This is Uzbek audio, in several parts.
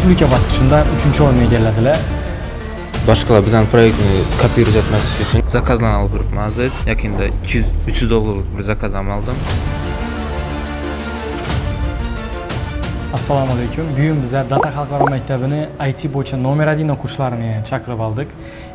Respublika bosqichida 3-o'rinni egalladilar. Başqalar bizning proyektni kopировать etmeslik uchun zakazlarni olib turibmiz. Yaqinda 200-300 dollarlik bir zakaz oldim. Assalomu alaykum. Bugun biz Data xalqaro maktabini IT bo'yicha nomer 1 o'quvchilarini chaqirib oldik.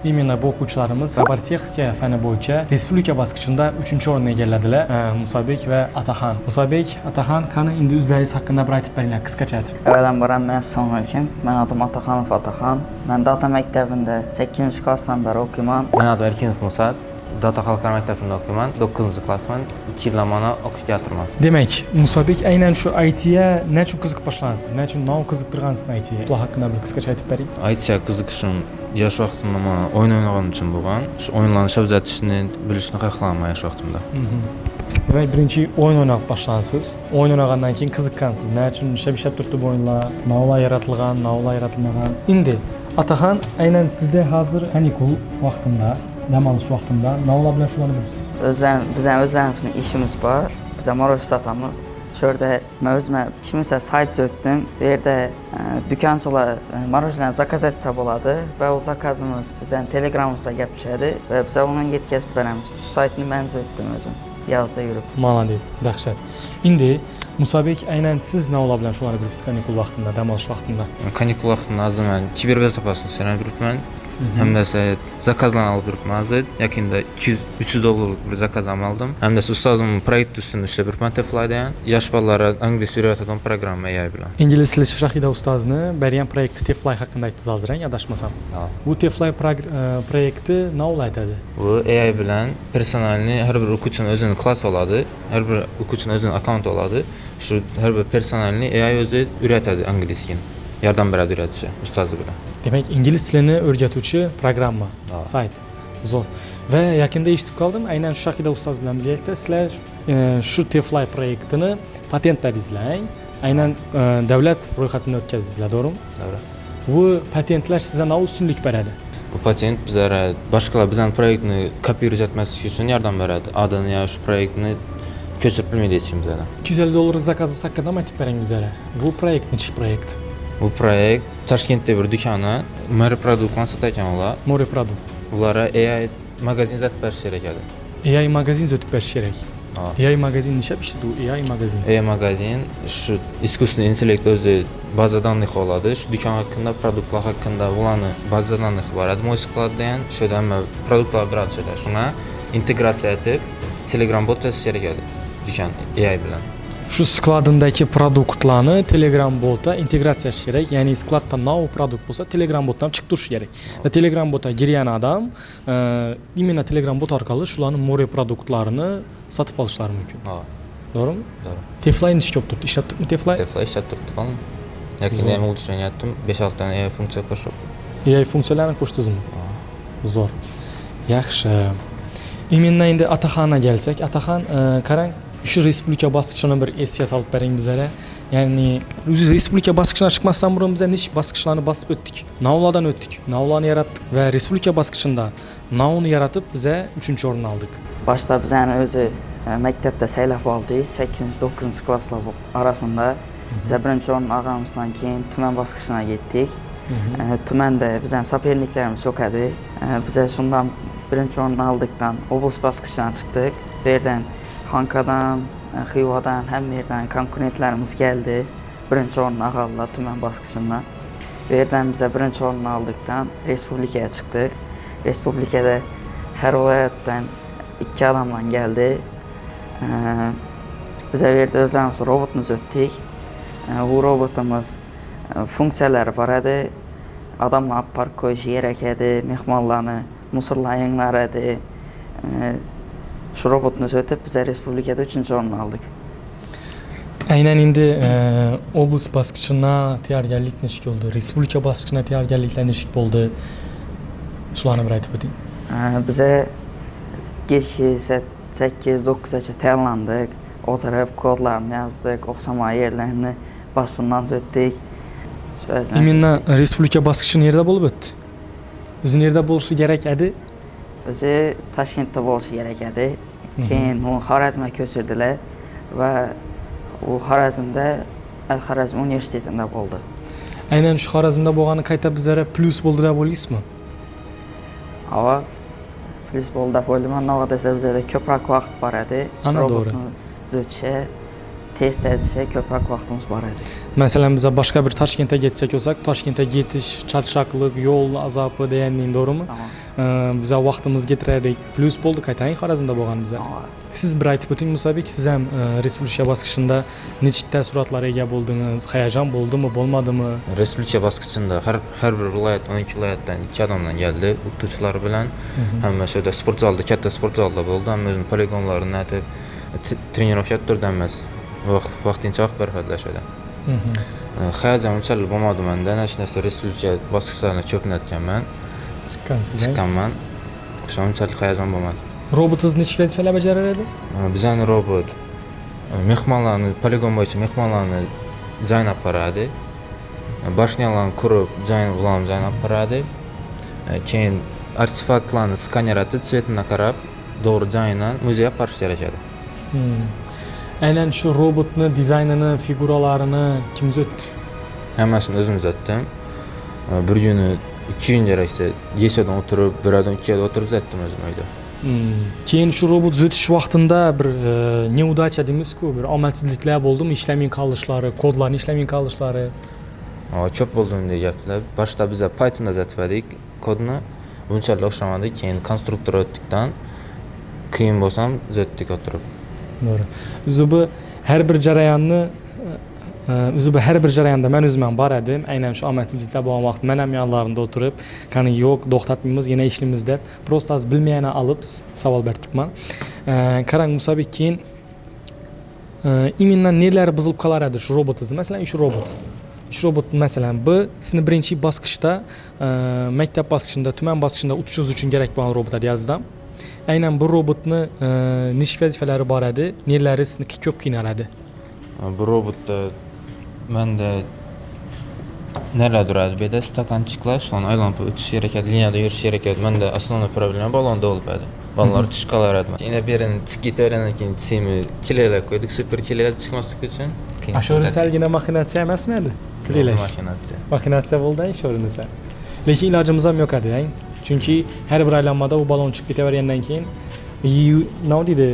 Именно bu o'quvchilarimiz robootexnika fani bo'yicha respublika bosqichida 3-o'rinni egalladilar. Musabek va Ataxon. Musabek, Ataxon, qani endi o'zlaringiz haqida bir aytib beringlar, qisqacha aytib. Avvalambor assalomu alaykum. Men adım Ataxonov Ataxon. Men Data maktabida 8-klassdan beri o'qiyman. Men adım Erkinov Musa. Data xalqaro maktabida o'qiyman. 9-klassman. 2 yil mana o'qishga o'tirman. Demak, Musabek aynan shu ITga nechun qiziqib boshlagansiz? Nechun nov qiziqtirgansiz ITga? Bu haqida bir qisqacha aytib bering. ITga qiziqishim yosh vaqtimda mana o'yin o'ynaganim uchun bo'lgan. Shu o'yinlarni shabzatishni, bilishni xohlaman yosh vaqtimda. Demak, birinchi o'yin o'ynab boshlagansiz. O'yin o'ynagandan keyin qiziqqansiz. Nechun ishlab turibdi bu o'yinlar? Novlar yaratilgan, novlar yaratilmagan. Endi Ataxon, aynan sizda hozir kanikul vaqtida dam olish vaqtida novlar bilan shug'ullanasiz. Bizning ishimiz bor. Biz maroj satamiz. Shu yerda men o'zim ishimizda sayt o'tdim. Bu yerda do'konchilar marojlarni zakaz etsa bo'ladi va o zakazimiz bizning Telegramimizga gapirishadi va biz uni yetkazib beramiz. Shu saytni men o'tdim o'zim. Yozda yurib. Malades, dahshat. Endi Musabek, aynan siz novlar bilan shug'ullanib yuribsiz kanikul vaqtida, dam olish vaqtida. Kanikul vaqtida hozir men kiberbezopaslikni o'rganib yuribman. Hamda zakazlarni olib turibmiz. Yaqinda 200-300 dollarlik bir zakaz oldim. Hamda ustozim proyekt ustida ishlab yuribman Teflyda. Yosh bolalar ingliz o'rgatadigan programma AI bilan. Ingliz tili Shahida ustozni bergan proyekti Tefly haqida aytdingiz hozir, adashmasam. Bu Tefly proyekti nima aytadi? Bu AI bilan personalni har bir o'quvchining o'zining klassi oladi, har bir o'quvchining o'zining akkaunt oladi. Shu har bir personalni AI o'zi o'rgatadi inglizga. Yordam beradi o'rgatishga ustozi bilan. Demak, ingliz tilini o'rgatuvchi programma, sayt. Zo'r. Va yaqinda eshitib qoldim, aynan shu Shahida ustoz bilan birgalikda sizlar shu Tefly proyektini patentladingizlar. Aynan davlat ro'yxatidan o'tkazdingizlar, to'g'rimi? To'g'ri. Bu patentlar sizga nima ustunlik beradi? Bu patent bizlarga boshqalar bizning proyektni kopировать etmaslik uchun yordam beradi. Adını ya shu proyektni ko'chirib bilmaydi ishimizda. 250 dollarlik zakazı haqida nima aytib bering bizlarga? Bu proyekt nechi proyekt? Bu proyekt Toshkentda bir do'koni More produktlarni sotayotgan ular. More produkt. Ularga AI magazin zat berish kerak edi. AI magazin o'tib berish kerak. AI magazin nishab ishlaydi u AI magazin. AI magazin shu искусственный intellekt o'zi baza данных oladi. Shu do'kon haqida, produktlar haqida ularni baza данных beradi. Mo'ysaq qiladigan shu hamma produktlar beradi. Shuna integratsiya etib Telegram bot tasish kerak edi do'kon AI bilan. Shu skladindagi produktlarni Telegram botga integratsiya qilish kerak. Ya'ni skladda nov produkt bo'lsa, Telegram botdan chiqib turishi kerak. Va Telegram botga girgan odam именно Telegram bot orqali shularning more produktlarini sotib olishlari mumkin. To'g'rimi? To'g'ri. Tefly necha ko'p turibdi? Ishlab turibmi Tefly? Tefly ishlab turibdi. Yaqinda ham o'rganayotdim. 5-6 ta AI funksiya qo'shib. AI funksiyalarini qo'shdingizmi? Zo'r. Yaxshi. Именно endi Ataxonga kelsak, Ataxon qarang, shu respublika bosqichini bir esga solib bering bizlarga. Ya'ni respublika bosqichidan chiqmasdan burun biz necha bosqichlarni bosib o'tdik. Novlardan o'tdik. Novlarni yaratdik va respublika bosqichida novni yaratib biz 3-o'rinni oldik. Boshda bizani o'zi maktabda saylab oldik 8-9-klasslar orasida. Biz birinchi o'rin olganimizdan keyin tuman bosqichiga ketdik. Tumanda bizning saperniklarimiz yo'q edi. Biz shundan birinchi o'rin oldikdan oblast bosqichiga chiqdik. Bu yerdan Xankadan, Xivadan, hamma yerdan konkurentlarimiz keldi. Birinchi o'rinni oldilar tuman bosqichida. Bu yerdan biz birinchi o'rinni oldikdan respublikaga chiqdik. Respublikada har viloyatdan 2 odamlar keldi. Biz bu yerda o'zimiz robotimiz o'tdik. Bu robotimiz funksiyalari bor edi. Odamlar park qo'yish kerak edi, mehmonlarni musorlarni yanglar edi. Shu robotni o'tib biz respublikada 3-o'rinni oldik. Aynan endi oblast bosqichina tayyorgarlik nechik bo'ldi? Respublika bosqichina tayyorgarliklar nechik bo'ldi? Shularni bir aytib o'ting. Biz 8-9gacha tayyorlandik. O'tirib kodlarni yozdik, o'xshamagan yerlarni boshdan o'tdik. Именно respublika bosqichi yerda bo'lib o'tdi? O'zi yerda bo'lishi kerak edi? O'zi Toshkentda bo'lishi kerak edi. Keyin u Xorazmga ko'chirdilar va u Xorazmda Al-Xorazm universitetida bo'ldi. Aynan shu Xorazmda bo'lgani qayta bizlarga plus bo'ldi deb o'ylaysizmi? Ava plus bo'ldi deb o'ylayman. Nima desa bizda ko'proq vaqt bor edi. Ana to'g'ri. Zo'tcha test etishga ko'proq vaqtimiz bor edi. Masalan, biz boshqa bir Toshkentga ketsak bo'lsak, Toshkentga ketish, charchoqlik, yo'l azobi deganing to'g'rimi? Biz vaqtimiz ketirardik. Plus bo'ldi qaytaring Xorazmda bo'lgan bizlar. Siz bir aytib o'ting Musabek, siz ham respublika bosqichida nechta suratlarga ega bo'ldingiz? Hayajon bo'ldimi, bo'lmadimi? Respublika bosqichida har bir viloyat 12 viloyatdan 2 odamdan keldi, o'qituvchilar bilan. Hamma shu yerda sport zalda, katta sport zalda bo'ldi. Hamma o'zining poligonlarini aytib, trenirovka turdi emas. Vaqtincha vaqt barhadlashadi. Hayajon unchalik bo'lmadi menda. Hech narsa respublika bosqichlarini ko'pnatganman. Chiqqanman. Shunchalik hayajon bo'lmadi. Robotingiz nechta vazifalar bajarar edi? Bizani robot mehmonlarni poligon bo'yicha mehmonlarni joylab boradi. Bashniyalarni qurib, joylab boradi. Keyin artefaktlarni skaner etib, tsvetini qarab, to'g'ri joyidan muzeyga borish kerak edi. Aynan shu robotni dizaynini, figuralarini kim o'tdi? Hammasini o'zim o'tdim. Bir kuni 2 kun keraksa, yeshadan o'tirib, biradan 2 ga o'tirib o'tdim o'zim uyda. Keyin shu robot o'tish vaqtida bir neudacha deymiz-ku, bir omadsizliklar bo'ldimi? Ishlamay qolishlari, kodlarni ishlamay qolishlari. Ko'p bo'ldi bunday gaplar. Boshda biz Pythonda yozdik kodni. Bunchalik o'xshamadi. Keyin konstruktor o'tdikdan qiyin bo'lsam, o'tdik o'tirib. To'g'ri. O'zi bu har bir jarayonda men o'zim ham bor edim. Aynan shu omadsizliklar bo'lgan vaqt men ham yanlarında o'tirib, qani yo'q, to'xtatmaymiz, yana ishlaymiz deb, prosta az bilmayana olib savol beribman. Qarang Musabek, keyin imindan nelari buzilib qolar edi shu robotingizni? Masalan, shu robot masalan bu sizni birinchi bosqichda maktab bosqichida, tuman bosqichida o'tishingiz uchun kerak bo'lgan robot edi yozdim. Aynan bu robotni nechta vazifalari bor edi? Nelari sizni ko'p qiynaladi? Bu robotda menda nelar turadi? Bu yerda stakanchiklar, shuni aylanib o'tish kerak edi, liniyada yurish kerak edi. Menda asosiy problema balonda bo'lib edi. Balonlar tushib qolar edi. Yana berini tikitarini keyin tsimi kilelar qo'ydik, super kilelar chiqmaslik uchun. Ashora salgina maxinatsiya emasmi edi? Kilelar. Maxinatsiya bo'ldi, ashorani sal. Lekin ilojimiz ham yo'q edi,ang. Chunki har bir aylanmada u balon chiqib ketavergandan keyin nima deydi?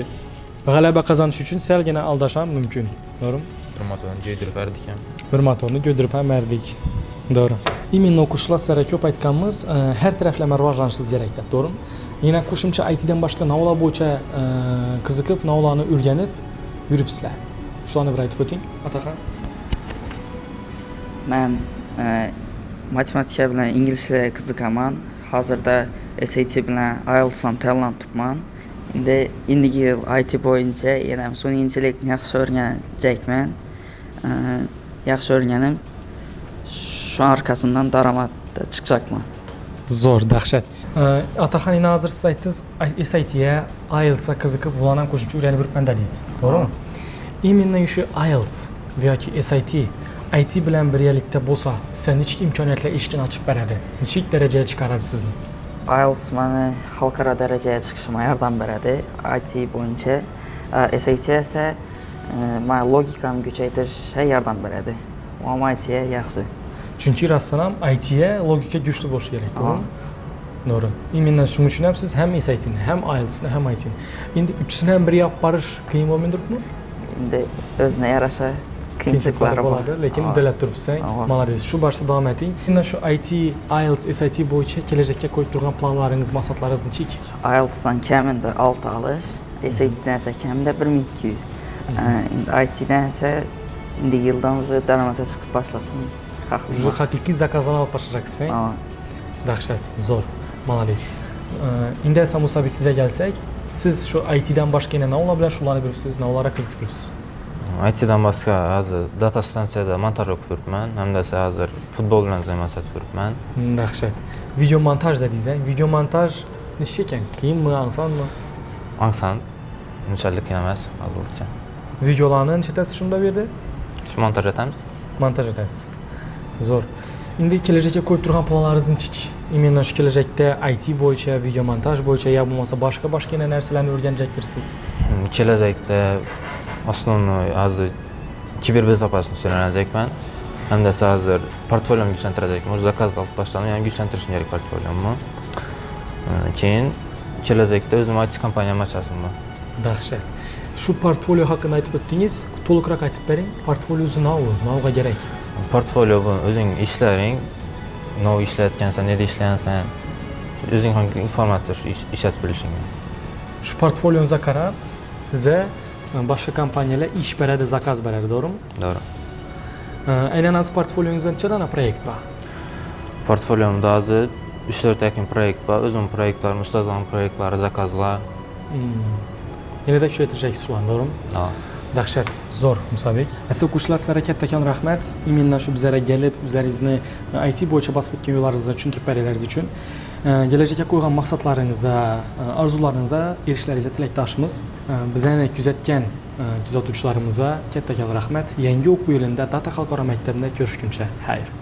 G'alaba qozonish uchun salgina aldash ham mumkin. To'g'rimi? Bir motorni joydirib berdik ham. Bir motorni joydirib ham berdik. To'g'ri. Imенно o'qishlarga ko'p aytganmiz, har taraflama rivojlanishingiz kerak deb, to'g'rimi? Yana qo'shimcha ITdan boshqa navlar bo'yicha qiziqib, navlarni o'rganib yuribsizlar. Shuni bir aytib o'ting, Ataxon. Men matematika bilan ingliz tiliga qiziqaman. Hozirda SAT bilan IELTS ham tayyorlanibman. Endigi yil IT bo'yicha yana sun'iy intellektni yaxshi o'rganajakman. Yaxshi o'rganib, shu orqasidan daromadda chiqacakman. Zo'r, dahshat. Ataxon, hozir siz aytdingiz, SATga, IELTSga qiziqib, ularni ham qo'shimcha o'rganib yuribman dedingiz. To'g'rimi? Именно shu IELTS yoki SAT IT bilan birgalikda bo'lsa, sizga nechta imkoniyatlar eshigini ochib beradi? Nechta darajaga chiqaradi sizni? IELTS meni xalqaro darajaga chiqishimga yordam beradi IT bo'yicha. SAT esa meni logikamni kuchaytirishga yordam beradi. Ammo IT yaxshi. Chunki rassan ham ITga logika kuchli bo'lishi kerak, to'g'rimi? To'g'ri. Именно shuning uchun ham siz ham SATni, ham IELTSni, ham ITni. Endi uchisini ham bir olib borish qiyin bo'lmaydirmi? Endi o'zine yarasha qiyinchiliklari bor, lekin uddalab turibsan. Молодец. Shu boshda davom eting. Endi shu IT, IELTS, SAT bo'yicha kelajakka qo'yib turgan planlaringiz, maqsadlaringiz nechik? IELTSdan kamida 6 olish, SATdan esa kamida 1200. Endi ITdan esa endi yildan уже daromadga chiqib boshlashni haqli. Haqiqiy zakazlarni olib boshlaysizsan. Dahshat, zo'r. Молодец. Endi esa Musabek sizga kelsak, siz shu ITdan boshqa yana navlar bilan shug'ullanib yuribsiz, navlarga qiziqib yuribsiz. ITdan boshqa hozir data stansiyada montaj o'qib yuribman. Hamda hozir futbol bilan zamonat yuribman. Dahshat. Video montaj dedingiz, video montaj nechta ekan? Qiyinmi, osonmi? Oson. Unchalik qiyin emas, albatta. Videolarni nechasi shunda bu yerda? Shu montaj etamiz. Montaj etasiz. Zo'r. Endi kelajakka qo'yib turgan planlaringiz nechik? Именно shu kelajakda IT bo'yicha, video montaj bo'yicha yo bo'lmasa boshqa yana narsalarni o'rganajakdirsiz. Kelajakda основной hozir kiberbezopaslikni o'rganajakman. Hem de hazır portfolyomu güçlendirecek. O'sha zakazda alıp başladım. Yani güçlentirishim kerak portfolyomu. Keyin kelajakda o'zim IT kompaniyam ochasizmi? Dahshat. Shu portfolio haqida aytib o'tdingiz. To'liqroq aytib bering. Portfoliosi nima kerak? Portfolyo bu o'zing ishlaring, nima ishlayotgansan, nerda ishlayapsan, o'zing ham informatsiya shu ishlatib bilishing. Shu portfoliyongizga qarab sizga boshqa kompaniyalar ish beradi, zakaz beradi, to'g'rimi? Doğru. Aynan az portfoliyongizda necha dana proyekt bor? Portfolyomda hozir 3-4 yakin proyekt bor. O'zim proyektlarim, ustozlarning proyektlari, zakazlar. Yanada kuchaytirasiz shularni, to'g'rimi? Ha. Dahshat, zo'r Musabek. Aziz o'quvchilar, sizlarga kattakon rahmat. Imенно shu bizlarga kelib, o'zlaringizni IT bo'yicha bosib o'tgan yo'llaringizni tushuntirib berganingiz uchun. Kelajakka qo'ygan maqsadlaringizga, orzularingizga erishishlaringizga tilakdoshmiz. Bizani kuzatgan kuzatuvchilarimizga kattakon rahmat. Yangi o'quv yilida Data xalqaro maktabida ko'rishguncha xayr.